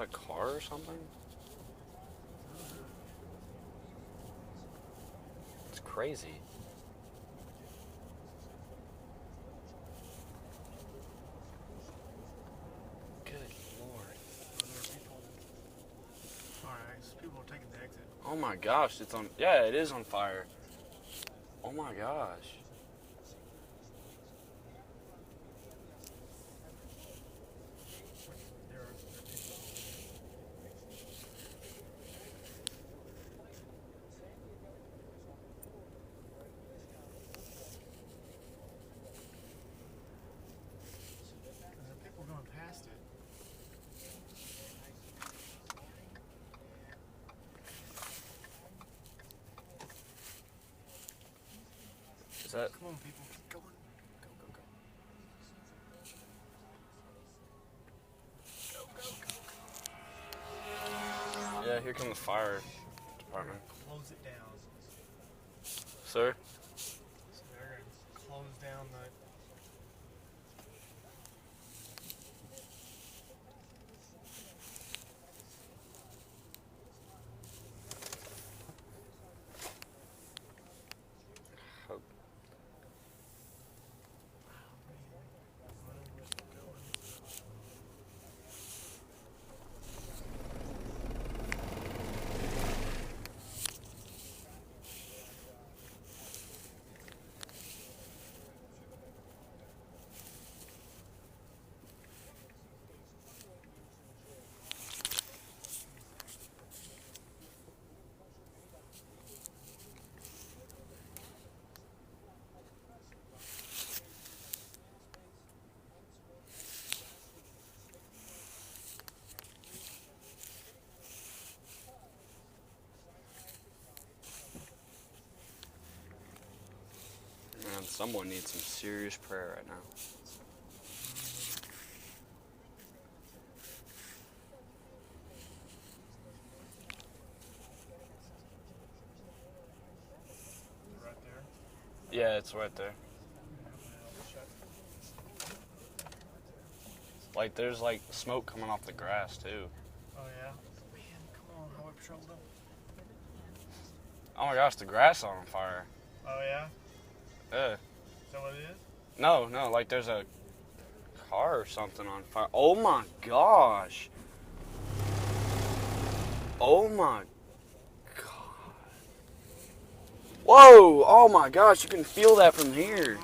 that a car or something? It's crazy. Good Lord. Alright, so people are taking the exit. Oh my gosh, it's on. Yeah, it is on fire. Oh my gosh. There are people. There are people going past it. Is that? Come on, people, keep going. Go, go, go. Go, go, go. Yeah, here comes the fire department. Close it down. Sir? So they're going to close down the... Man, someone needs some serious prayer right now. Right there. Yeah, it's right there. Like, there's like smoke coming off the grass too. Oh, yeah? Man, come on, Highway Patrol, don't... Oh my gosh, the grass is on fire. Oh, yeah? Yeah. Is that what it is? No, like there's a car or something on fire. Oh my gosh. Oh my god. Whoa! Oh my gosh, you can feel that from here.